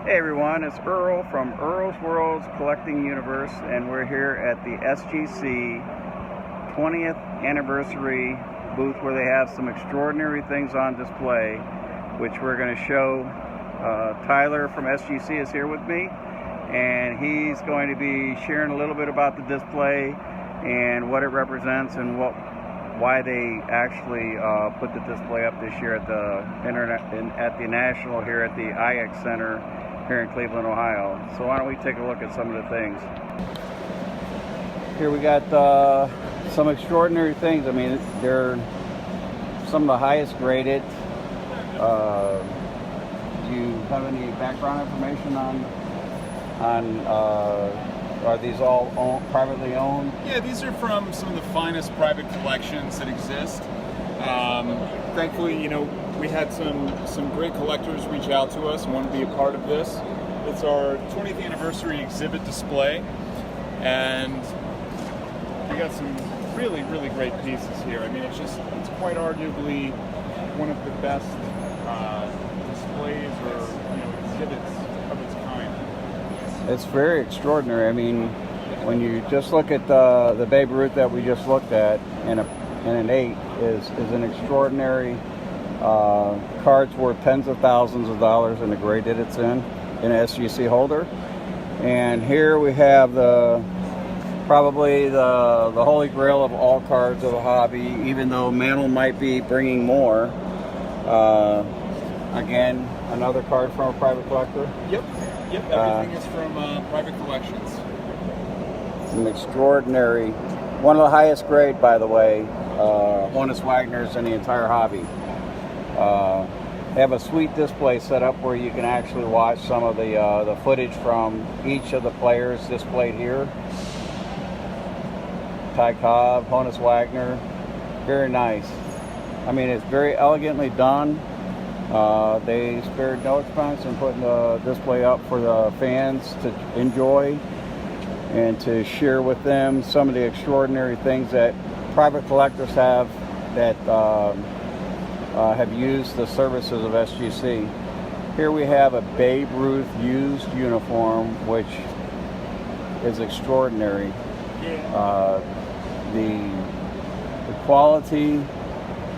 Hey everyone, it's Earl from EarlsWorld's Collecting Universe, and we're here at the SGC 20th anniversary booth where they have some extraordinary things on display, which we're going to show. Tyler from SGC is here with me, and he's going to be sharing a little bit about the display and what it represents and why they actually put the display up this year at the National here at the IX Center here in Cleveland, Ohio. So why don't we take a look at some of the things. Here we got some extraordinary things. I mean, they're some of the highest graded. Do you have any background information on are these all privately owned? Yeah, these are from some of the finest private collections that exist. Thankfully, we had some great collectors reach out to us and want to be a part of this. It's our 20th anniversary exhibit display, and we got some really, really great pieces here. I mean, it's quite arguably one of the best displays or exhibits of its kind. It's very extraordinary. I mean, when you just look at the Babe Ruth that we just looked at, and an 8 is an extraordinary card's worth tens of thousands of dollars in the grade that it's in an SGC holder. And here we have probably the holy grail of all cards of the hobby, even though Mantle might be bringing more. Again, another card from a private collector. Yep, everything is from private collections. An extraordinary, one of the highest grade, by the way, Honus Wagner's in the entire hobby. They have a sweet display set up where you can actually watch some of the footage from each of the players displayed here. Ty Cobb, Honus Wagner, very nice. I mean, it's very elegantly done. They spared no expense in putting the display up for the fans to enjoy and to share with them some of the extraordinary things that private collectors have that have used the services of SGC. Here we have a Babe Ruth used uniform, which is extraordinary. The quality,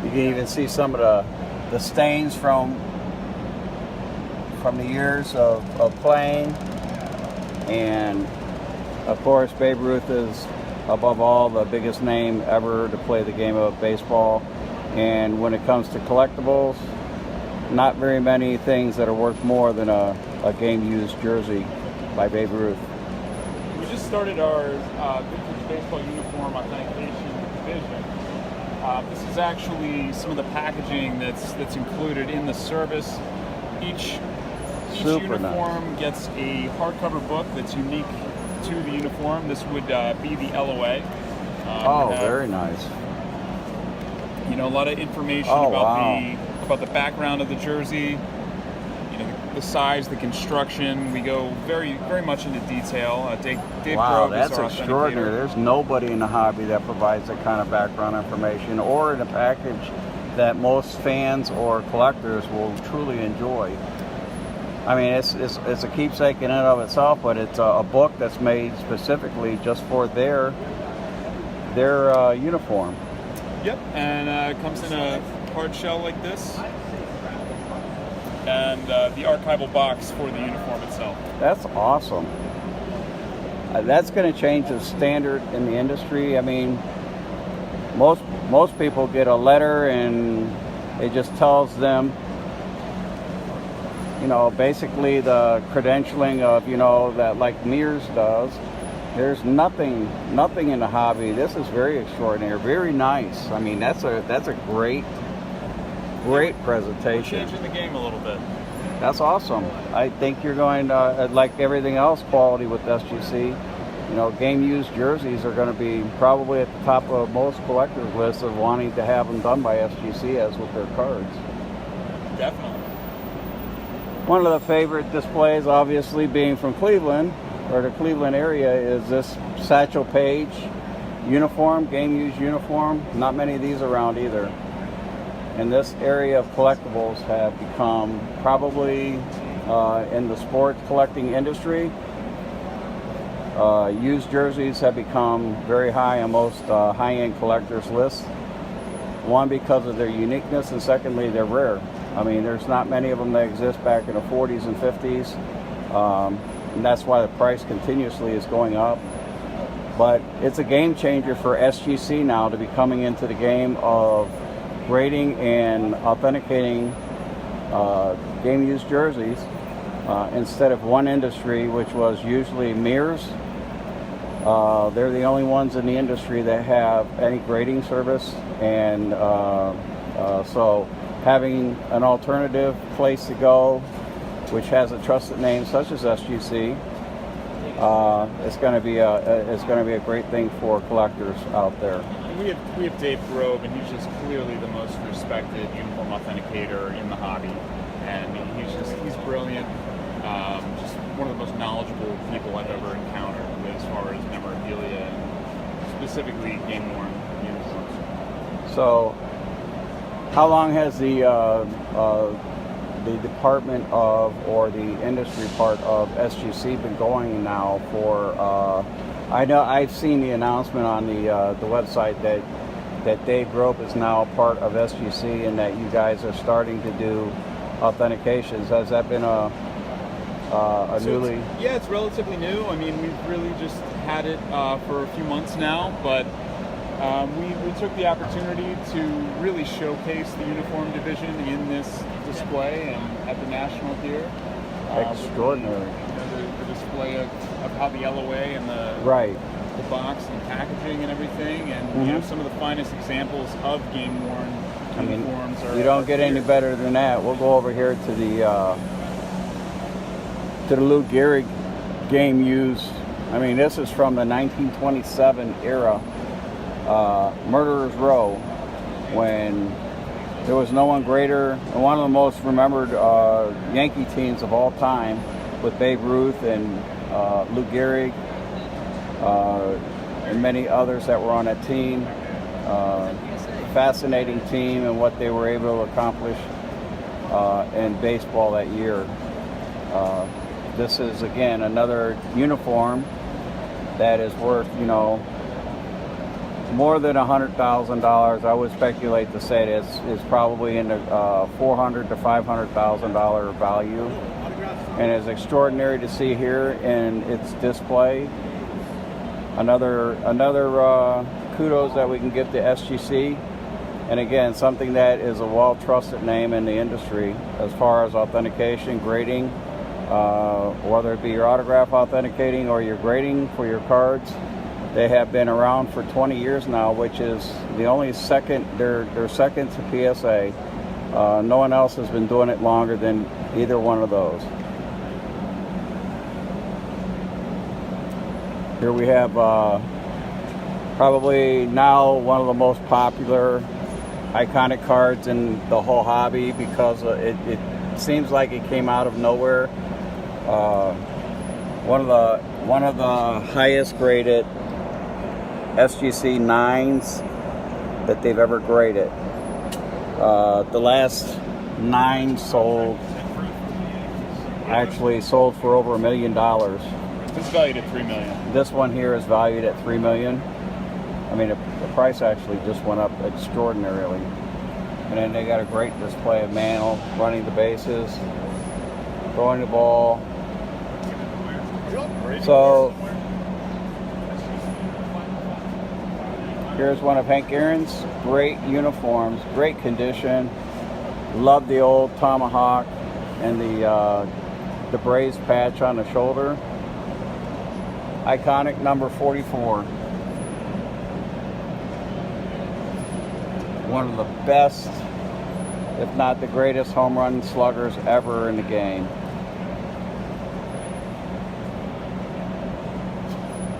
you can even see some of the stains from the years of playing. And of course, Babe Ruth is above all the biggest name ever to play the game of baseball. And when it comes to collectibles, not very many things that are worth more than a game-used jersey by Babe Ruth. We just started our vintage baseball uniform authentication division. This is actually some of the packaging that's included in the service. Each uniform gets a hardcover book that's unique to the uniform. This would be the LOA. Very nice. A lot of information about the background of the jersey, the size, the construction. We go very, very much into detail. Dave wow, Grove that's is our extraordinary. There's nobody in the hobby that provides that kind of background information or in a package that most fans or collectors will truly enjoy. I mean, it's a keepsake in and of itself, but it's a book that's made specifically just for their uniform. Yep, and it comes in a hard shell like this, and the archival box for the uniform itself. That's awesome. That's going to change the standard in the industry. I mean, most people get a letter and it just tells them, basically the credentialing of, that like Mears does. There's nothing in the hobby. This is very extraordinary, very nice. I mean, that's a great presentation. Changing the game a little bit. That's awesome. I think you're going to, like everything else, quality with SGC. Game used jerseys are going to be probably at the top of most collectors' lists of wanting to have them done by SGC, as with their cards. Definitely. One of the favorite displays, obviously, being from Cleveland, or the Cleveland area, is this Satchel Paige uniform, game used uniform. Not many of these around either. And this area of collectibles have become probably in the sports collecting industry. Used jerseys have become very high on most high-end collectors lists. One, because of their uniqueness, and secondly, they're rare. I mean, there's not many of them that exist back in the 40s and 50s, and that's why the price continuously is going up. But it's a game changer for SGC now to be coming into the game of grading and authenticating game used jerseys instead of one industry, which was usually mirrors. They're the only ones in the industry that have any grading service, and so having an alternative place to go, which has a trusted name such as SGC, it's going to be a great thing for collectors out there. And we have Dave Grove, and he's just clearly the most respected uniform authenticator in the hobby, and he's brilliant. Just one of the most knowledgeable people I've ever encountered as far as memorabilia and specifically game-worn uniforms. So, how long has the department of, or the industry part of SGC been going now for? I know I've seen the announcement on the website that Dave Grove is now part of SGC and that you guys are starting to do authentications. Has that been newly? It's relatively new. I mean, we've really just had it for a few months now, but we took the opportunity to really showcase the uniform division in this display and at the National here. Extraordinary. The display of how the LOA and the box and packaging and everything, and some of the finest examples of game-worn uniforms. You don't get any better than that. We'll go over here to the Lou Gehrig game used. I mean, this is from the 1927 era, Murderer's Row, when there was no one greater, and one of the most remembered Yankee teams of all time, with Babe Ruth and Lou Gehrig and many others that were on that team. Fascinating team and what they were able to accomplish in baseball that year. This is, again, another uniform that is worth, more than $100,000. I would speculate to say it's probably in the $400,000 to $500,000 value, and it's extraordinary to see here in its display. Another kudos that we can give to SGC, and again, something that is a well-trusted name in the industry as far as authentication, grading, whether it be your autograph authenticating or your grading for your cards. They have been around for 20 years now, which is the only second, they're second to PSA. No one else has been doing it longer than either one of those. Here we have probably now one of the most popular iconic cards in the whole hobby, because it seems like it came out of nowhere. One of the highest graded SGC 9s that they've ever graded. The last 9 sold for over $1 million. It's valued at $3 million. This one here is valued at $3 million. I mean, the price actually just went up extraordinarily. And then they got a great display of Mantle running the bases, throwing the ball. So here's one of Hank Aaron's great uniforms, great condition. Love the old tomahawk and the Braves patch on the shoulder. Iconic number 44. One of the best, if not the greatest, home run sluggers ever in the game.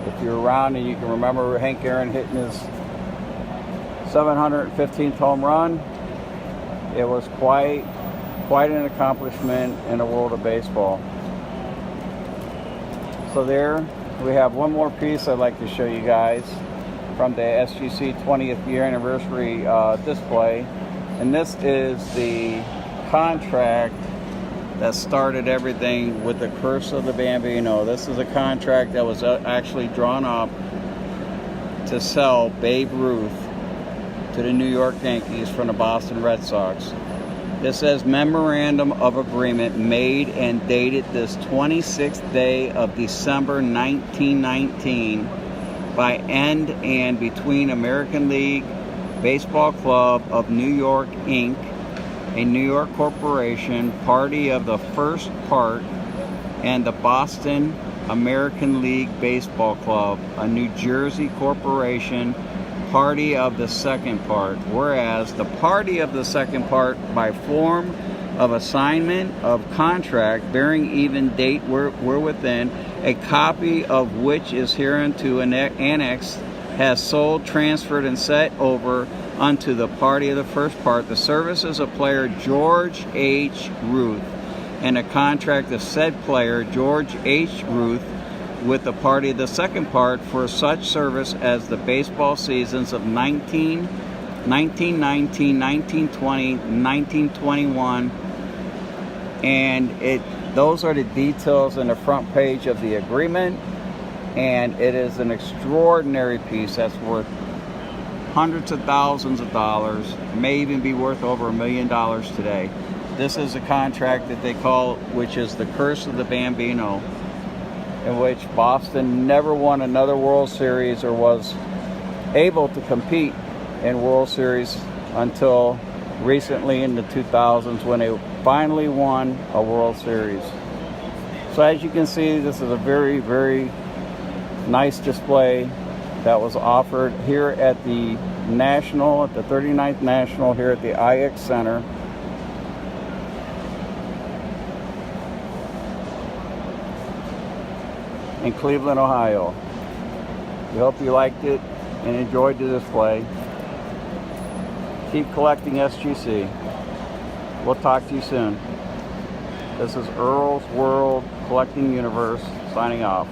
If you're around and you can remember Hank Aaron hitting his 715th home run, it was quite an accomplishment in the world of baseball. So there we have one more piece I'd like to show you guys from the SGC 20th year anniversary display, and this is the contract that started everything with the Curse of the Bambino. This is a contract that was actually drawn up to sell Babe Ruth to the New York Yankees from the Boston Red Sox. This says memorandum of agreement made and dated this 26th day of December 1919 by and between American League Baseball Club of New York, Inc., a New York corporation, party of the first part, and the Boston American League Baseball Club, a New Jersey corporation, party of the second part, whereas the party of the second part by form of assignment of contract bearing even date were within, a copy of which is hereunto annexed, has sold, transferred, and set over unto the party of the first part the services of player George H. Ruth, and a contract of said player George H. Ruth with the party of the second part for such service as the baseball seasons of 1919, 1920, 1921, and those are the details in the front page of the agreement, and it is an extraordinary piece that's worth hundreds of thousands of dollars, may even be worth over $1 million today. This is a contract that they call, which is the Curse of the Bambino, in which Boston never won another World Series or was able to compete in World Series until recently in the 2000s when they finally won a World Series. So as you can see, this is a very, very nice display that was offered here at the National, at the 39th National here at the IX Center. In Cleveland, Ohio. We hope you liked it and enjoyed the display. Keep collecting SGC. We'll talk to you soon. This is Earl's World Collecting Universe signing off.